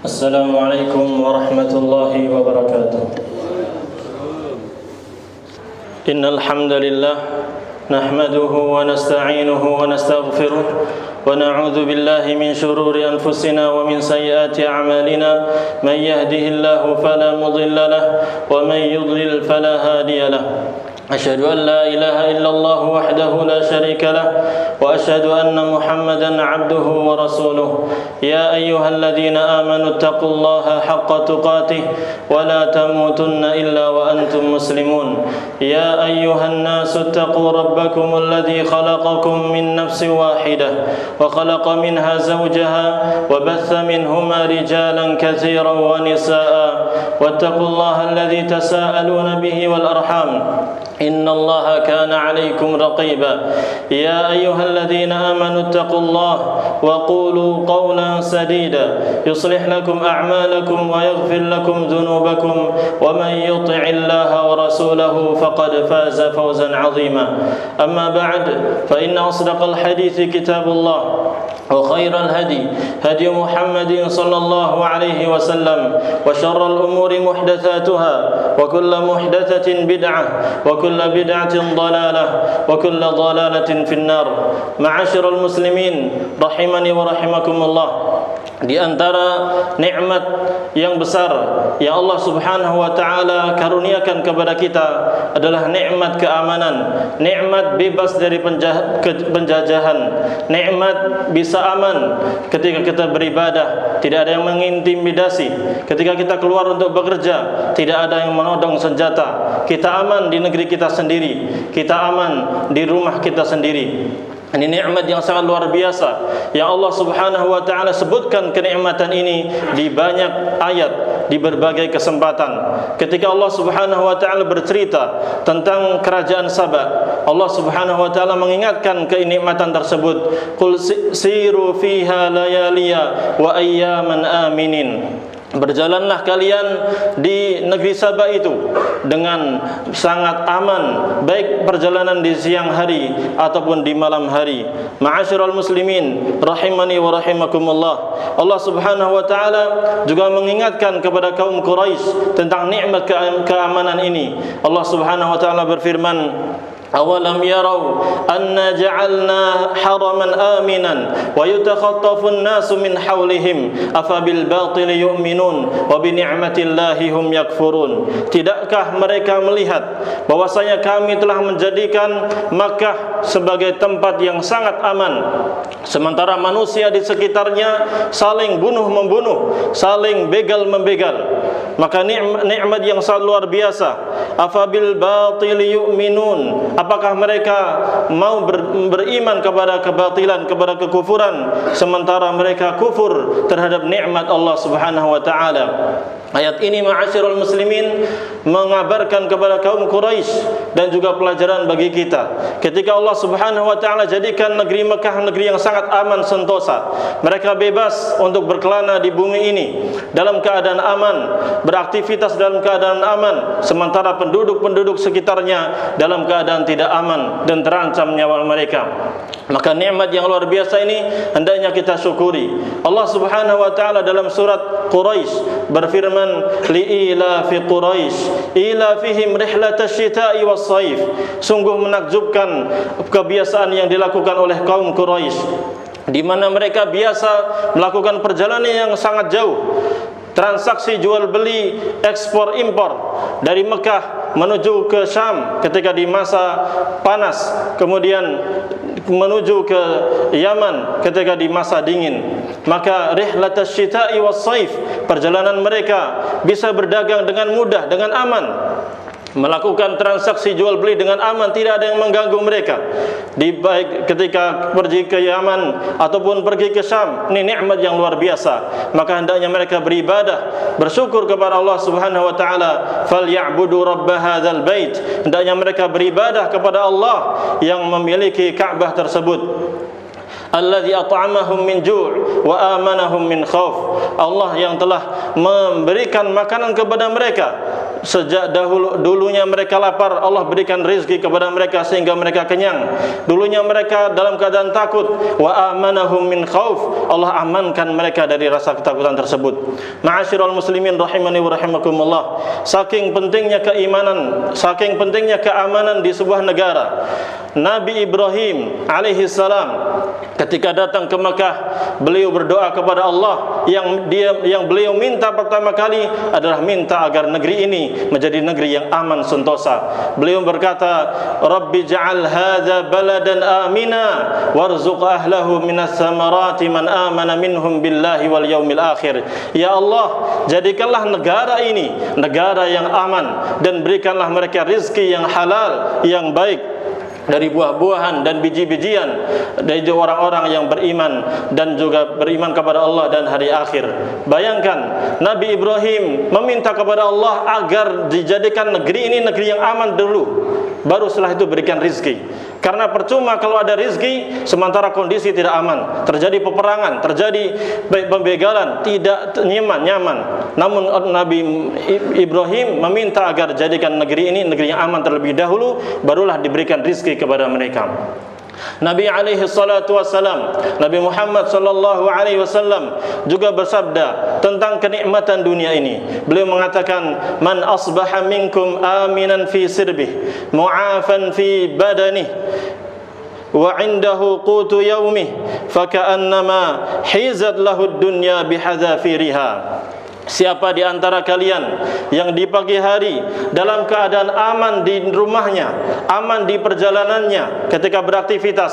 Assalamualaikum warahmatullahi wabarakatuh. Innal hamdalillah nahmaduhu wa nasta'inuhu wa nastaghfiruh wa na'udzu billahi min shururi anfusina wa min sayyiati a'malina may yahdihillahu fala mudilla lahu wa may yudlil fala hadiya lahu. أشهد أن لا إله إلا الله وحده لا شريك له وأشهد أن محمدا عبده ورسوله يا أيها الذين آمنوا اتقوا الله حق تقاته ولا تموتن إلا وأنتم مسلمون يا أيها الناس اتقوا ربكم الذي خلقكم من نفس واحدة وخلق منها زوجها وبث منهما رجالا كثيرا ونساء واتقوا الله الذي تساءلون به والأرحام إن الله كان عليكم رقيبا يا أيها الذين آمنوا اتقوا الله وقولوا قولا سديدا يصلح لكم أعمالكم ويغفر لكم ذنوبكم ومن يطع الله ورسوله فقد فاز فوزا عظيما أما بعد فإن أصدق الحديث كتاب الله وخير الهدي هدي محمد صلى الله عليه وسلم وشر الأمور محدثاتها وكل محدثة بدعة وكل بدعة ضلالة وكل ضلالة في النار. معاشر المسlimin rahimani wa rahimakumullah, di antara nikmat yang besar yang Allah Subhanahu wa taala karuniakan kepada kita adalah nikmat keamanan, nikmat bebas dari penjajahan, nikmat bisa aman ketika kita beribadah, tidak ada yang mengintimidasi. Ketika kita keluar untuk bekerja, tidak ada yang menodong senjata. Kita aman di negeri kita sendiri, kita aman di rumah kita sendiri. Ini nikmat yang sangat luar biasa yang Allah Subhanahu wa taala sebutkan kenikmatan ini di banyak ayat, di berbagai kesempatan. Ketika Allah Subhanahu wa taala bercerita tentang kerajaan Saba, Allah Subhanahu wa taala mengingatkan kenikmatan tersebut. Qul siru fiha layaliya wa ayyaman aminin. Berjalanlah kalian di negeri Saba itu dengan sangat aman, baik perjalanan di siang hari ataupun di malam hari. Ma'asyiral muslimin rahimani wa rahimakumullah, Allah Subhanahu wa taala juga mengingatkan kepada kaum Quraisy tentang nikmat keamanan ini. Allah Subhanahu wa taala berfirman, أَوَلَمْ يَرَوْا أَنَّا جَعَلْنَا حَرَمًا آمِنًا وَيُتَخَطَّفُ النَّاسُ مِنْ حَوْلِهِمْ أَفَبِالْبَاطِلِ يُؤْمِنُونَ وَبِنِعْمَةِ اللَّهِ هُمْ يَكْفُرُونَ. Tidakkah mereka melihat bahwasanya kami telah menjadikan Makkah sebagai tempat yang sangat aman, sementara manusia di sekitarnya saling bunuh-membunuh, saling begal-membegal. Maka nikmat yang sangat luar biasa. Afabil batili yu'minun. Apakah mereka mau beriman kepada kebatilan, kepada kekufuran, sementara mereka kufur terhadap nikmat Allah Subhanahu wa taala. Ayat ini ma'asyiral muslimin mengabarkan kepada kaum Quraisy dan juga pelajaran bagi kita. Ketika Allah Subhanahu wa taala jadikan negeri Mekah negeri yang sangat aman sentosa, mereka bebas untuk berkelana di bumi ini dalam keadaan aman, beraktivitas dalam keadaan aman, sementara penduduk-penduduk sekitarnya dalam keadaan tidak aman dan terancam nyawa mereka. Maka nikmat yang luar biasa ini hendaknya kita syukuri. Allah Subhanahu wa taala dalam surat Quraisy berfirman, li'ila fi Quraisy ilafihim rihlatash shita'i was-shaif. Sungguh menakjubkan kebiasaan yang dilakukan oleh kaum Quraisy, di mana mereka biasa melakukan perjalanan yang sangat jauh, transaksi jual beli, ekspor impor dari Mekah menuju ke Syam ketika di masa panas, kemudian menuju ke Yaman ketika di masa dingin. Maka rihlatash shita'i was-shaif, perjalanan mereka bisa berdagang dengan mudah, dengan aman, melakukan transaksi jual beli dengan aman, tidak ada yang mengganggu mereka. Baik ketika pergi ke Yaman ataupun pergi ke Syam, ini nikmat yang luar biasa. Maka hendaknya mereka beribadah, bersyukur kepada Allah Subhanahu wa taala. Falyabudu rabb hadzal bait. Hendaknya mereka beribadah kepada Allah yang memiliki Ka'bah tersebut. Alladzi at'amahum min ju' wa amanahum min khauf. Allah yang telah memberikan makanan kepada mereka sejak dulunya mereka lapar, Allah berikan rezeki kepada mereka sehingga mereka kenyang. Dulunya mereka dalam keadaan takut, wa amanahum min khauf, Allah amankan mereka dari rasa ketakutan tersebut. Ma'asyiral muslimin rahimani wa rahimakumullah, saking pentingnya keimanan, saking pentingnya keamanan di sebuah negara, Nabi Ibrahim alaihi salam ketika datang ke Makkah, beliau berdoa kepada Allah, yang beliau minta pertama kali adalah minta agar negeri ini menjadi negeri yang aman sentosa. Beliau berkata, Rabbi ja'al hadza baladan amina warzuq ahlahu minas samarati man amana minhum billahi wal yaumil akhir. Ya Allah, jadikanlah negara ini negara yang aman dan berikanlah mereka rezeki yang halal, yang baik dari buah-buahan dan biji-bijian dari orang-orang yang beriman dan juga beriman kepada Allah dan hari akhir. Bayangkan, Nabi Ibrahim meminta kepada Allah agar dijadikan negeri ini negeri yang aman dulu, baru setelah itu berikan rizki. Karena percuma kalau ada rizki sementara kondisi tidak aman, terjadi peperangan, terjadi pembegalan, tidak nyaman. Namun Nabi Ibrahim meminta agar jadikan negeri ini negeri yang aman terlebih dahulu, barulah diberikan rizki kepada mereka. Nabi alaihi salatu wassalam, Nabi Muhammad sallallahu alaihi wasallam juga bersabda tentang kenikmatan dunia ini. Beliau mengatakan, man asbaha minkum aminan fi sirbih, mu'afan fi badanih, wa indahu qutu yaumih, faka'annama hizat lahu dunya bihadzafiriha. Siapa di antara kalian yang di pagi hari dalam keadaan aman di rumahnya, aman di perjalanannya ketika beraktivitas,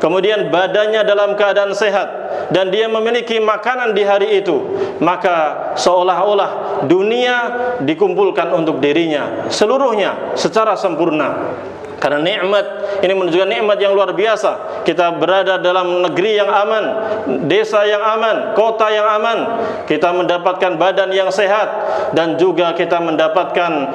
kemudian badannya dalam keadaan sehat dan dia memiliki makanan di hari itu, maka seolah-olah dunia dikumpulkan untuk dirinya seluruhnya secara sempurna. Karena nikmat ini menunjukkan nikmat yang luar biasa. Kita berada dalam negeri yang aman, desa yang aman, kota yang aman. Kita mendapatkan badan yang sehat dan juga kita mendapatkan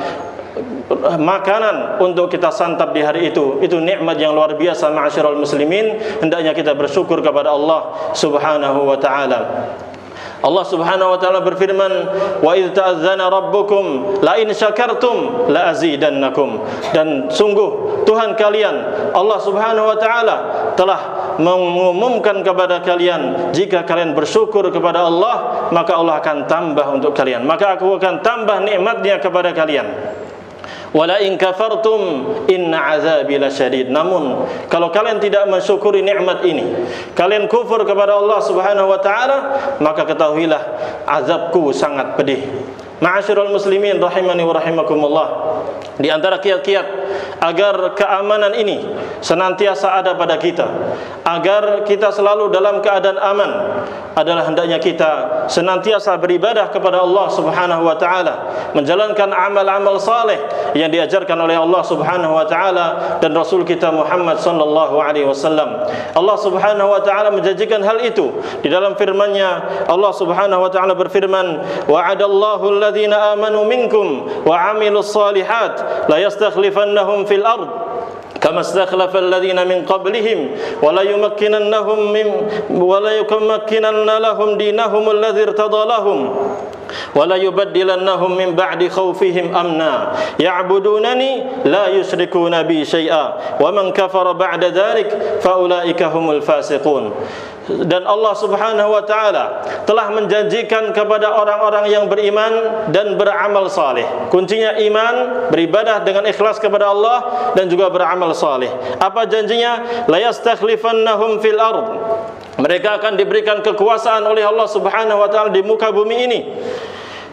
makanan untuk kita santap di hari itu. Itu nikmat yang luar biasa, ma'asyiral muslimin. Hendaknya kita bersyukur kepada Allah Subhanahu wa taala. Allah Subhanahu wa taala berfirman, wa idz ta'azzana rabbukum la in syakartum la azidannakum. Dan sungguh Tuhan kalian Allah Subhanahu wa taala telah mengumumkan kepada kalian, jika kalian bersyukur kepada Allah maka Allah akan tambah untuk kalian, maka aku akan tambah nikmatnya kepada kalian. Wala in kafartum inna azabi lasyadid. Namun kalau kalian tidak mensyukuri nikmat ini, kalian kufur kepada Allah Subhanahu wa taala, maka ketahuilah azabku sangat pedih. Ma'asyiral muslimin rahimani wa rahimakumullah, di antara kiat-kiat agar keamanan ini senantiasa ada pada kita, agar kita selalu dalam keadaan aman, adalah hendaknya kita senantiasa beribadah kepada Allah Subhanahu wa taala, menjalankan amal-amal saleh yang diajarkan oleh Allah Subhanahu wa taala dan Rasul kita Muhammad sallallahu alaihi wasallam. Allah Subhanahu wa taala menjanjikan hal itu di dalam firman-Nya. Allah Subhanahu wa taala berfirman, wa'adallahu alladhina amanu minkum wa 'amilus shalihat la yastakhlifannahum fil ard kama istakhlafa alladhina min qablihim wa la yumakkinannahum wa la yumakkinanna lahum dinahum alladhi irtada lahum wa la yubaddilannahum min ba'di khawfihim amna ya'budunani la yusyrikuna bi syai'a wa man kafara ba'da dhalik fa ulaika humul fasiqun. Dan Allah Subhanahu wa taala telah menjanjikan kepada orang-orang yang beriman dan beramal saleh. Kuncinya iman, beribadah dengan ikhlas kepada Allah dan juga beramal saleh. Apa janjinya? La yastakhlifannahum fil ard. Mereka akan diberikan kekuasaan oleh Allah Subhanahu wa taala di muka bumi ini.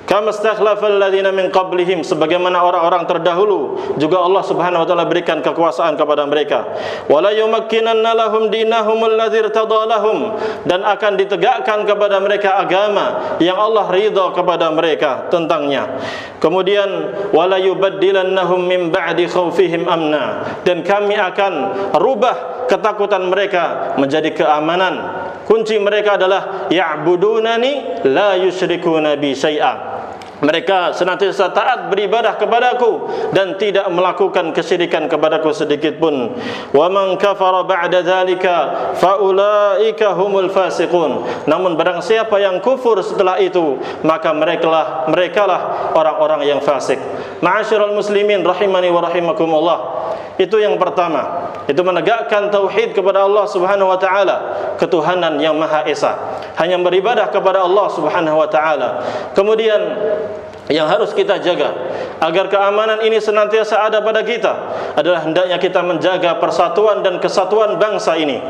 Kama istakhlafal ladzina min qablihim, sebagaimana orang-orang terdahulu juga Allah Subhanahu wa taala berikan kekuasaan kepada mereka. Wala yumakkinanna lahum dinahum alladzi irtada lahum, dan akan ditegakkan kepada mereka agama yang Allah ridha kepada mereka tentangnya. Kemudian wala yubaddilannahum min ba'di khaufihim amna, dan kami akan rubah ketakutan mereka menjadi keamanan. Kunci mereka adalah ya'budunani la yusyrikuna bi syai'a. Mereka senantiasa taat beribadah kepadaku dan tidak melakukan kesyirikan kepadaku sedikit pun. Wa man kafara ba'da dzalika fa ulaika humul fasiqun. Namun barang siapa yang kufur setelah itu, maka merekalah orang-orang yang fasik. Ma'asyiral muslimin rahimani wa rahimakumullah. Itu yang pertama, itu menegakkan tauhid kepada Allah Subhanahu wa taala, ketuhanan yang Maha Esa, hanya beribadah kepada Allah Subhanahu wa taala. Kemudian yang harus kita jaga agar keamanan ini senantiasa ada pada kita adalah hendaknya kita menjaga persatuan dan kesatuan bangsa ini.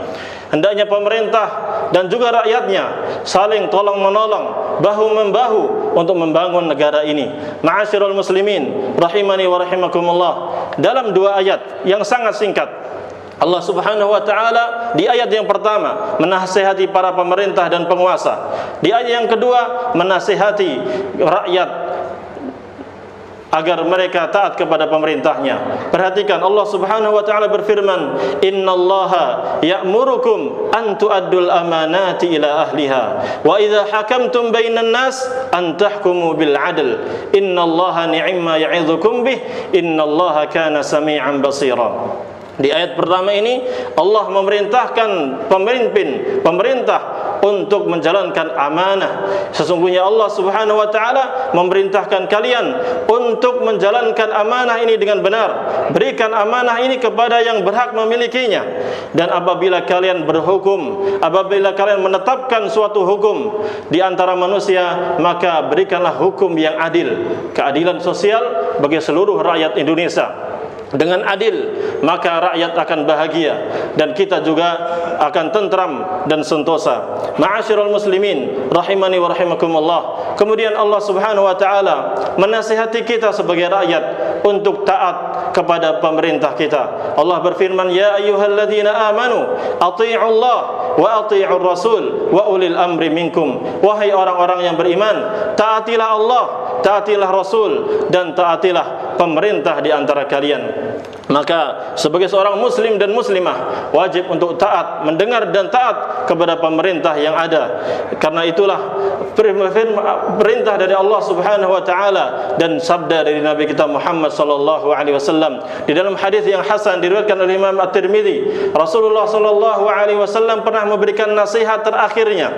Hendaknya pemerintah dan juga rakyatnya saling tolong menolong, bahu membahu untuk membangun negara ini. Ma'asyiral muslimin rahimani wa rahimakumullah. Dalam dua ayat yang sangat singkat, Allah Subhanahu wa taala di ayat yang pertama menasihati para pemerintah dan penguasa. Di ayat yang kedua menasihati rakyat agar mereka taat kepada pemerintahnya. Perhatikan, Allah Subhanahu wa taala berfirman, "Innallaha ya'murukum an tu'addul amanati ila ahliha wa idza hakamtum bainan nas an tahkumu bil 'adl. Innallaha ni'ma ya'idzukum bih. Innallaha kana sami'an basira." Di ayat pertama ini Allah memerintahkan pemerintah untuk menjalankan amanah. Sesungguhnya Allah Subhanahu wa taala memerintahkan kalian untuk menjalankan amanah ini dengan benar. Berikan amanah ini kepada yang berhak memilikinya. Dan apabila kalian berhukum, apabila kalian menetapkan suatu hukum di antara manusia, maka berikanlah hukum yang adil, keadilan sosial bagi seluruh rakyat Indonesia. Dengan adil, maka rakyat akan bahagia dan kita juga akan tentram dan sentosa. Ma'asyiral muslimin rahimani wa rahimakumullah. Kemudian Allah Subhanahu wa taala menasihati kita sebagai rakyat untuk taat kepada pemerintah kita. Allah berfirman, "Ya ayyuhalladzina amanu athi'ullah wa athi'ur rasul wa ulil amri minkum." Wahai orang-orang yang beriman, taatilah Allah, taatilah Rasul, dan taatilah pemerintah di antara kalian. Maka sebagai seorang muslim dan muslimah wajib untuk taat, mendengar dan taat kepada pemerintah yang ada. Karena itulah perintah dari Allah Subhanahu wa taala dan sabda dari Nabi kita Muhammad sallallahu alaihi wasallam di dalam hadis yang hasan diriwayatkan oleh Imam At-Tirmidzi. Rasulullah sallallahu alaihi wasallam pernah memberikan nasihat terakhirnya.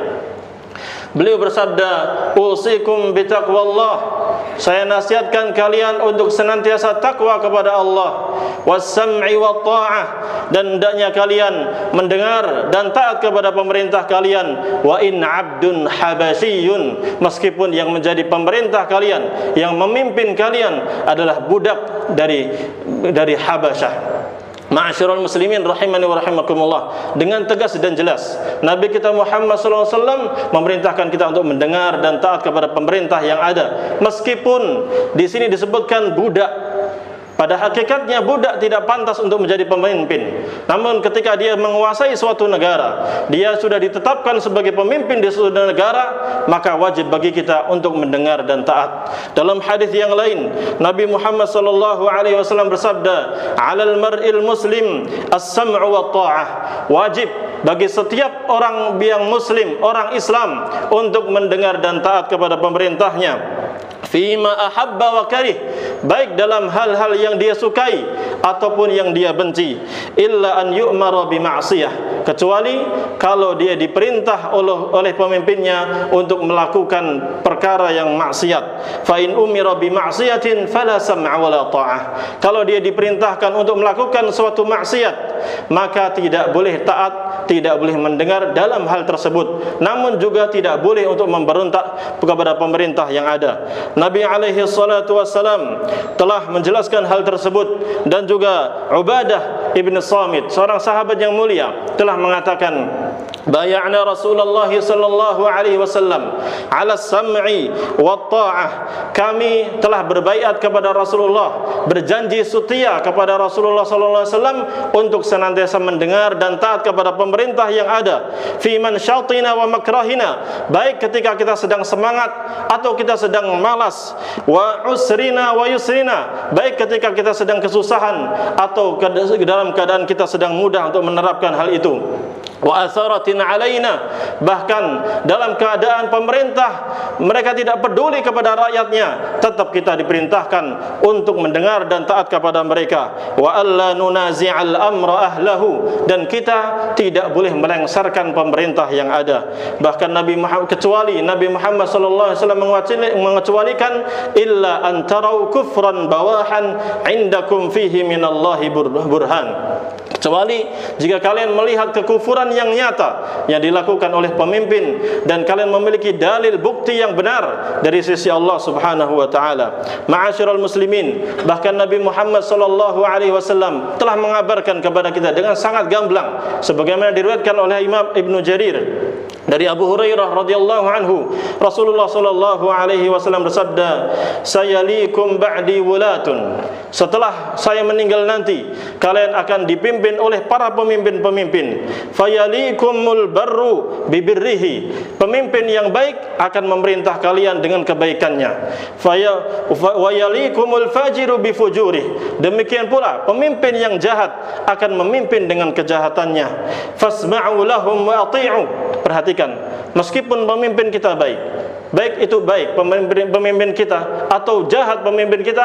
Beliau bersabda, "Usikum bitaqwallah." Saya nasihatkan kalian untuk senantiasa takwa kepada Allah, was-sam'i wat ta'ah, dan hendaknya kalian mendengar dan taat kepada pemerintah kalian. Wa in 'abdun habasyiyun, meskipun yang menjadi pemerintah kalian, yang memimpin kalian adalah budak dari Habasyah. Ma'asyiral muslimin rahimani wa rahimakumullah. Dengan tegas dan jelas Nabi kita Muhammad sallallahu alaihi wasallam memerintahkan kita untuk mendengar dan taat kepada pemerintah yang ada. Meskipun di sini disebutkan budak, pada hakikatnya budak tidak pantas untuk menjadi pemimpin. Namun ketika dia menguasai suatu negara, dia sudah ditetapkan sebagai pemimpin di suatu negara, maka wajib bagi kita untuk mendengar dan taat. Dalam hadis yang lain, Nabi Muhammad sallallahu alaihi wasallam bersabda, "'Alal mar'il muslim as-sam'u wat ta'ah." Wajib bagi setiap orang yang muslim, orang Islam, untuk mendengar dan taat kepada pemerintahnya. Fima ahabba wa karih, baik dalam hal-hal yang dia sukai ataupun yang dia benci. Illa an yu'mara bi ma'siyah, kecuali kalau dia diperintah oleh pemimpinnya untuk melakukan perkara yang maksiat. Fa in umira bi ma'siyatin fala sam'a wala ta'ah. Kalau dia diperintahkan untuk melakukan suatu maksiat, maka tidak boleh taat, tidak boleh mendengar dalam hal tersebut. Namun juga tidak boleh untuk memberontak kepada pemerintah yang ada. Nabi alaihi salatu wassalam telah menjelaskan hal tersebut, dan juga Ubadah ibn Samit, seorang sahabat yang mulia, telah mengatakan, "Bay'ana Rasulullah sallallahu alaihi wasallam 'ala as-sam'i wat ta'ah." Kami telah berbaiat kepada Rasulullah, berjanji setia kepada Rasulullah sallallahu alaihi wasallam untuk senantiasa mendengar dan taat kepada pemerintah yang ada. Fi man syatina wa makrahina, baik ketika kita sedang semangat atau kita sedang malas. Wa usrina wa yusrina, baik ketika kita sedang kesusahan atau dalam keadaan kita sedang mudah untuk menerapkan hal itu. Wa atharatin baghin alaina. Bahkan dalam keadaan pemerintah mereka tidak peduli kepada rakyatnya, tetap kita diperintahkan untuk mendengar dan taat kepada mereka. Wa alla nunazi'al amra ahlahu, dan kita tidak boleh melengsarkan pemerintah yang ada. Bahkan Nabi Muhammad sallallahu alaihi wasallam mengecualikan illa antarau kufran bawahan indakum fihi minallahi burhan, kecuali jika kalian melihat kekufuran yang nyata yang dilakukan oleh pemimpin dan kalian memiliki dalil bukti yang benar dari sisi Allah Subhanahu wa taala. Ma'asyiral muslimin, bahkan Nabi Muhammad sallallahu alaihi wasallam telah mengabarkan kepada kita dengan sangat gamblang sebagaimana diriwayatkan oleh Imam Ibnu Jarir dari Abu Hurairah radhiyallahu anhu, Rasulullah sallallahu alaihi wasallam bersabda, "Sayalikum ba'di wulatun." Setelah saya meninggal nanti, kalian akan dipimpin oleh para pemimpin-pemimpin. Fayalikumul barru bibirrihi. Pemimpin yang baik akan memerintah kalian dengan kebaikannya. Wayalikumul fajiru bifujurih. Demikian pula pemimpin yang jahat akan memimpin dengan kejahatannya. Fasma'u lahum wa ati'u. Perhatikan, meskipun pemimpin kita baik itu baik pemimpin kita atau jahat pemimpin kita,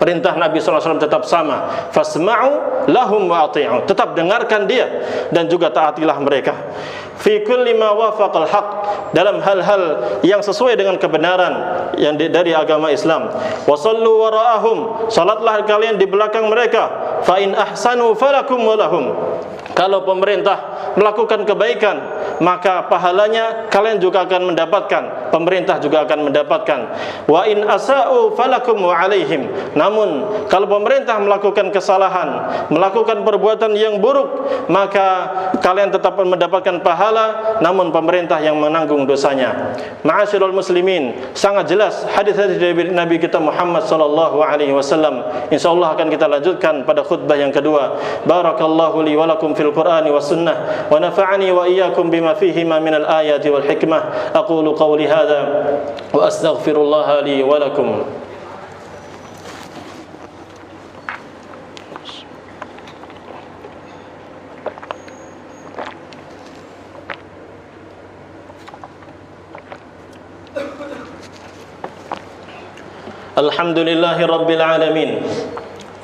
perintah Nabi SAW tetap sama. Fasma'u lahum wa ati'u. Tetap dengarkan dia dan juga taatilah mereka. Fi kulli ma wafaqal haq, dalam hal-hal yang sesuai dengan kebenaran yang dari agama Islam. Wa sallu wara'ahum, salatlah kalian di belakang mereka. Fa in ahsanu falakum wa lahum. Kalau pemerintah melakukan kebaikan, maka pahalanya kalian juga akan mendapatkan, pemerintah juga akan mendapatkan. Wa in asa'u falakum wa alaihim. Namun kalau pemerintah melakukan kesalahan, melakukan perbuatan yang buruk, maka kalian tetap mendapatkan pahala, namun pemerintah yang menanggung dosanya. Ma'asyiral muslimin, sangat jelas hadis-hadis dari Nabi kita Muhammad sallallahu alaihi wasallam. Insyaallah akan kita lanjutkan pada khutbah yang kedua. Barakallahu li wa lakum fil Qur'ani was sunnah wa nafa'ani wa iyyakum bima fihima min al-ayati wal hikmah. Aqulu qawli hadha wa astaghfirullah li wa lakum. Alhamdulillahi rabbil alamin.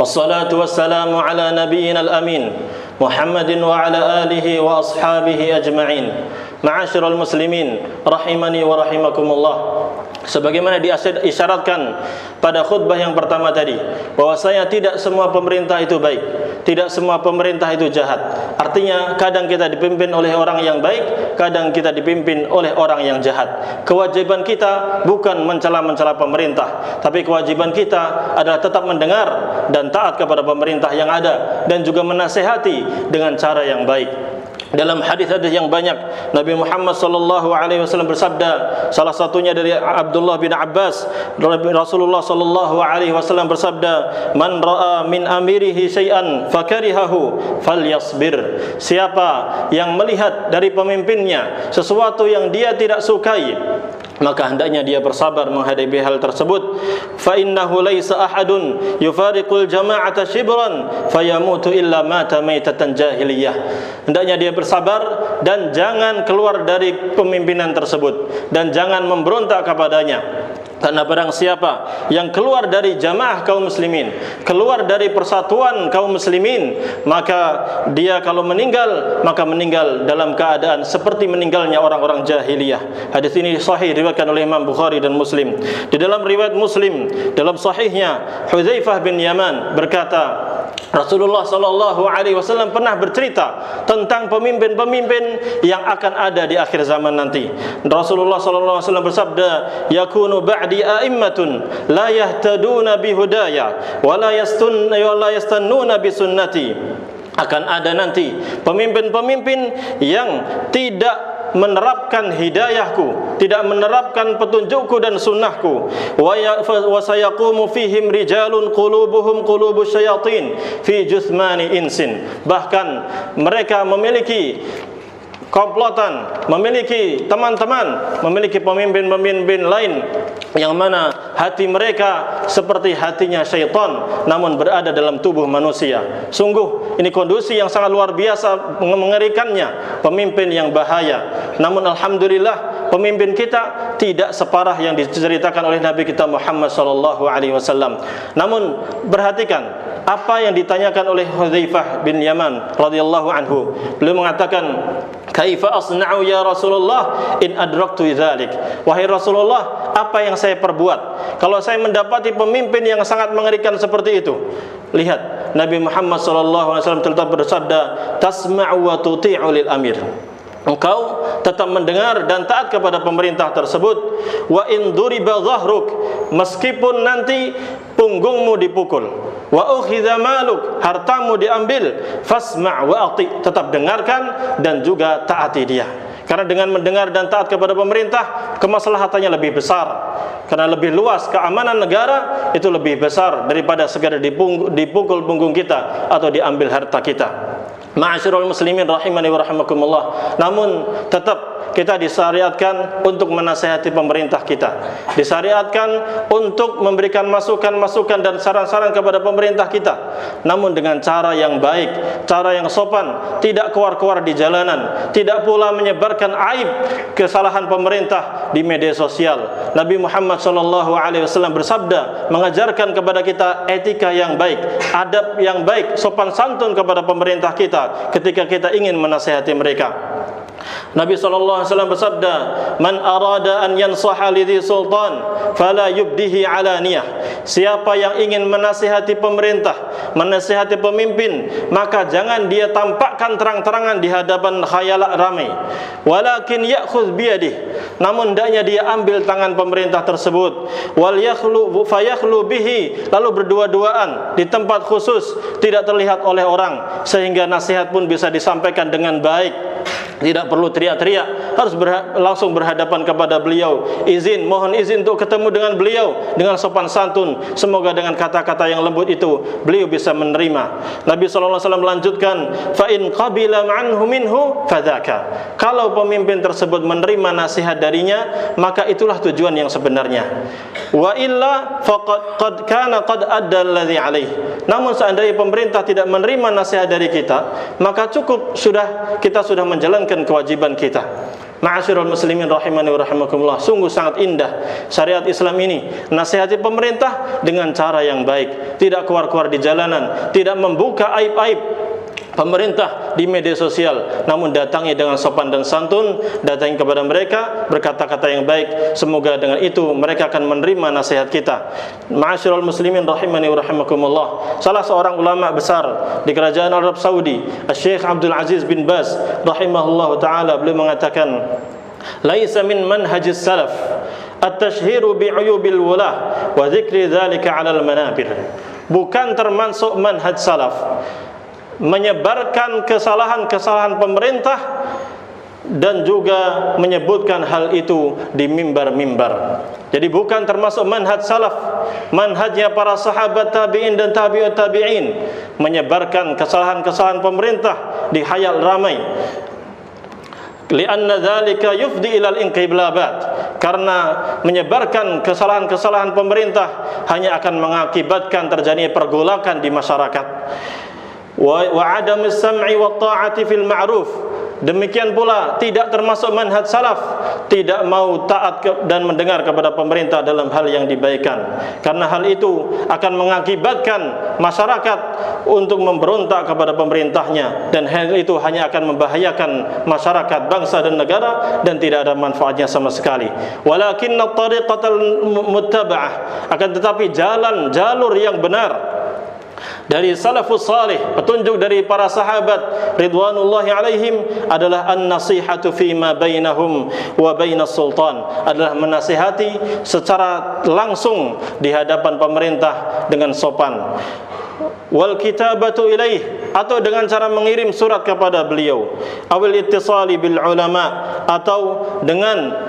Wassalatu wassalamu ala nabiyyina al-amin Muhammadin wa ala alihi wa ashabihi ajma'in. Ma'asyiral muslimin rahimani wa rahimakumullah. Sebagaimana diisyaratkan pada khutbah yang pertama tadi, bahwasanya tidak semua pemerintah itu baik, tidak semua pemerintah itu jahat. Artinya kadang kita dipimpin oleh orang yang baik, kadang kita dipimpin oleh orang yang jahat. Kewajiban kita bukan mencela-mencela pemerintah, tapi kewajiban kita adalah tetap mendengar dan taat kepada pemerintah yang ada dan juga menasihati dengan cara yang baik. Dalam hadis-hadis yang banyak, Nabi Muhammad sallallahu alaihi wasallam bersabda, salah satunya dari Abdullah bin Abbas, Rasulullah sallallahu alaihi wasallam bersabda, "Man ra'a min amirihi syai'an fakarihahu falyasbir." Siapa yang melihat dari pemimpinnya sesuatu yang dia tidak sukai, maka hendaknya dia bersabar menghadapi hal tersebut. Fa innahu laisa ahadun yufariqul jama'ata shibran fayamutu illa mata maitatan jahiliyah. Hendaknya dia bersabar dan jangan keluar dari pemimpinan tersebut dan jangan memberontak kepadanya. Karena barang siapa yang keluar dari jamaah kaum muslimin, keluar dari persatuan kaum muslimin, maka dia kalau meninggal, maka meninggal dalam keadaan seperti meninggalnya orang-orang jahiliyah. Hadis ini sahih diriwayatkan oleh Imam Bukhari dan Muslim. Di dalam riwayat Muslim, dalam sahihnya, Hudzaifah bin Yaman berkata, Rasulullah sallallahu alaihi wasallam pernah bercerita tentang pemimpin-pemimpin yang akan ada di akhir zaman nanti. Rasulullah sallallahu alaihi wasallam bersabda, "Yakunu ba'di a'immatun la yahtaduna bihudaya wa la yastannuna bi sunnati." Akan ada nanti pemimpin-pemimpin yang tidak menerapkan hidayahku, tidak menerapkan petunjukku dan sunnahku. Wa sayaqumu fihim rijalun qulubuhum qulubus syayatin fi juthmani insin. Bahkan mereka memiliki komplotan, memiliki teman-teman, memiliki pemimpin-pemimpin lain yang mana hati mereka seperti hatinya syaitan namun berada dalam tubuh manusia. Sungguh ini kondisi yang sangat luar biasa mengerikannya, pemimpin yang bahaya. Namun alhamdulillah pemimpin kita tidak separah yang diceritakan oleh Nabi kita Muhammad sallallahu alaihi wasallam. Namun perhatikan apa yang ditanyakan oleh Hudzaifah bin Yaman radhiyallahu anhu. Beliau mengatakan, "Kaifa asna'u ya Rasulullah in adraktu dzalik?" Wahai Rasulullah, apa yang saya perbuat kalau saya mendapati pemimpin yang sangat mengerikan seperti itu? Lihat, Nabi Muhammad sallallahu alaihi wasallam tetap bersabda, "Tasma'u wa tuti'u lil amir." Engkau tetap mendengar dan taat kepada pemerintah tersebut. Wa in duriba dhahruk, meskipun nanti punggungmu dipukul. Wa ukhidha maluk, hartamu diambil. Fasma' wa ati, tetap dengarkan dan juga taati dia. Karena dengan mendengar dan taat kepada pemerintah, kemaslahatannya lebih besar. Karena lebih luas keamanan negara itu lebih besar daripada sekadar dipukul punggung kita atau diambil harta kita. Ma'asyiral muslimin rahimani wa rahimakumullah. Namun tetap kita disyariatkan untuk menasihati pemerintah kita, disyariatkan untuk memberikan masukan-masukan dan saran-saran kepada pemerintah kita, namun dengan cara yang baik, cara yang sopan, tidak keluar-keluar di jalanan, tidak pula menyebarkan aib kesalahan pemerintah di media sosial. Nabi Muhammad SAW bersabda, mengajarkan kepada kita etika yang baik, adab yang baik, sopan santun kepada pemerintah kita ketika kita ingin menasihati mereka. Nabi SAW bersabda, "Man arada an yansaha lidhi sultan fala yubdihi alaniyah." Siapa yang ingin menasihati pemerintah, menasihati pemimpin, maka jangan dia tampakkan terang-terangan di hadapan khayalak ramai. Walakin ya'khudh biyadih, namun hendaknya dia ambil tangan pemerintah tersebut. Wal yakhlu fayakhlu bihi, lalu berdua-duaan di tempat khusus, tidak terlihat oleh orang, sehingga nasihat pun bisa disampaikan dengan baik. Tidak perlu teriak-teriak, harus langsung berhadapan kepada beliau. Mohon izin untuk ketemu dengan beliau dengan sopan santun. Semoga dengan kata-kata yang lembut itu beliau bisa menerima. Nabi SAW melanjutkan, fa in qabila anhu minhu fadzaka. Kalau pemimpin tersebut menerima nasihat darinya, maka itulah tujuan yang sebenarnya. Wa illa faqad kana qad adda alladhi alaih. Namun seandainya pemerintah tidak menerima nasihat dari kita, maka cukup kita sudah menjalankan kewajiban kita. Ma'asyiral muslimin rahimani wa rahimakumullah. Sungguh sangat indah syariat Islam ini. Nasihati pemerintah dengan cara yang baik, tidak keluar-keluar di jalanan, tidak membuka aib-aib pemerintah di media sosial, namun datangi dengan sopan dan santun, datangi kepada mereka berkata-kata yang baik. Semoga dengan itu mereka akan menerima nasihat kita. Ma'asyiral muslimin rahimani wa rahimakumullah. Salah seorang ulama besar di kerajaan Arab Saudi, Syekh Abdul Aziz bin Baz rahimahullahu taala, beliau mengatakan, laisa min manhajis salaf at-tashhiru bi'uyubil wulah wa dzikri dzalika 'alal manabir. Bukan termasuk manhaj salaf menyebarkan kesalahan-kesalahan pemerintah dan juga menyebutkan hal itu di mimbar-mimbar. Jadi bukan termasuk manhaj salaf, manhajnya para sahabat tabi'in dan tabi'ut tabi'in, menyebarkan kesalahan-kesalahan pemerintah di khayal ramai. Lianna dzalika yufdi ilal inqiblabat, karena menyebarkan kesalahan-kesalahan pemerintah hanya akan mengakibatkan terjadinya pergolakan di masyarakat. Wa adam as-sam'i wa ta'ati fil ma'ruf. Demikian pula tidak termasuk manhaj salaf tidak mau taat dan mendengar kepada pemerintah dalam hal yang dibaikan, karena hal itu akan mengakibatkan masyarakat untuk memberontak kepada pemerintahnya, dan hal itu hanya akan membahayakan masyarakat, bangsa dan negara, dan tidak ada manfaatnya sama sekali. Walakinna tariqatal muttaba'ah, akan tetapi jalur yang benar dari salafus salih, petunjuk dari para sahabat ridwanullahi alaihim adalah an-nasihatu fima bainahum wa bainas sultan, adalah menasihati secara langsung di hadapan pemerintah dengan sopan. Wal kitabatu ilaih, atau dengan cara mengirim surat kepada beliau. Awil ittisali bil ulama, atau dengan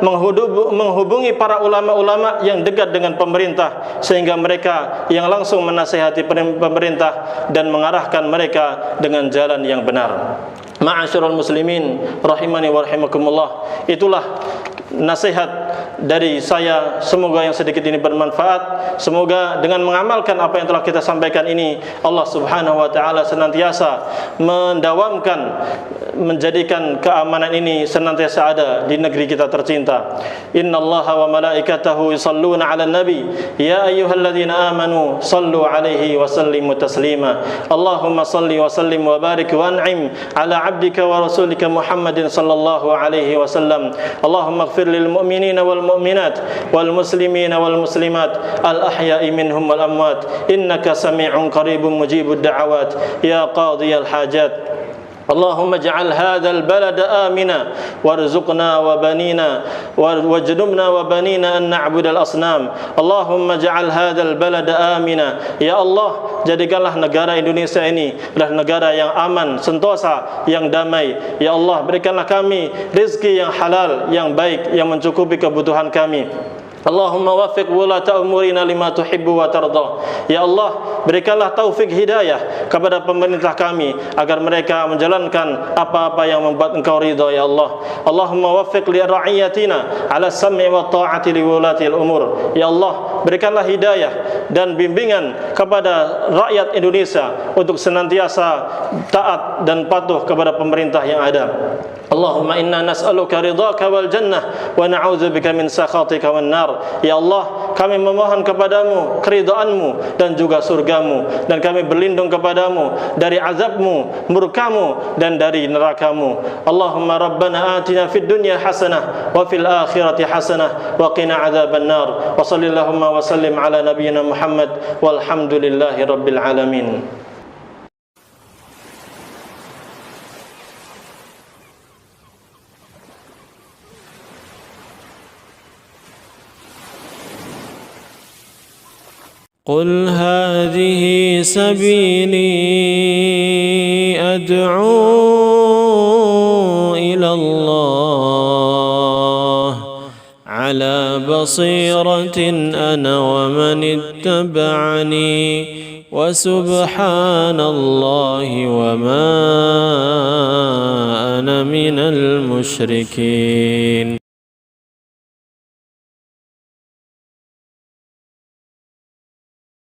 menghubungi para ulama-ulama yang dekat dengan pemerintah, sehingga mereka yang langsung menasihati pemerintah dan mengarahkan mereka dengan jalan yang benar. Ma'asyiral muslimin rahimani wa rahimakumullah. Itulah nasihat dari saya, semoga yang sedikit ini bermanfaat. Semoga dengan mengamalkan apa yang telah kita sampaikan ini, Allah Subhanahu wa taala senantiasa mendawamkan, menjadikan keamanan ini senantiasa ada di negeri kita tercinta. Innallaha wa malaikatahu yusalluna 'alan nabi ya ayyuhalladzina amanu sallu 'alaihi wa sallimu taslima. Allahumma salli wa sallim wa barik wa an'im 'ala 'abdika wa rasulika Muhammadin sallallahu alaihi wasallam. Allahumma ighfir lil mu'minina wal mu'minat wal muslimina wal muslimat al ahya'i minhum wal amwat innaka sami'un qaribun mujibud da'awat ya qadiyal hajat. Allahumma ij'al hadzal balada amina warzuqna wa banina wajnubna wa banina an na'budal asnam. Allahumma ij'al hadzal balada amina. Ya Allah, jadikanlah negara Indonesia ini adalah negara yang aman, sentosa, yang damai. Ya Allah, berikanlah kami rezeki yang halal, yang baik, yang mencukupi kebutuhan kami. Allahumma waffiq wulata umurina lima tuhibbu wa tarda. Ya Allah, berikanlah taufik hidayah kepada pemerintah kami agar mereka menjalankan apa-apa yang membuat Engkau ridha ya Allah. Allahumma waffiq li ra'iyatina ala sam'i wa ta'ati li wulati al-umur. Ya Allah, berikanlah hidayah dan bimbingan kepada rakyat Indonesia untuk senantiasa taat dan patuh kepada pemerintah yang ada. Allahumma inna nas'aluka ridhaka wal jannah wa na'udzubika min sakhatika wan nar. Ya Allah, kami memohon kepadamu keridhaanmu dan juga surgamu, dan kami berlindung kepadamu dari azabmu, murkamu, dan dari nerakamu. Allahumma rabbana atina fid dunya hasanah wa fil akhirati hasanah wa qina adzaban nar. Wa sallallahu wa sallim ala nabiyyina Muhammad walhamdulillahi rabbil alamin. قل هذه سبيلي أدعو إلى الله على بصيرة أنا ومن اتبعني وسبحان الله وما أنا من المشركين.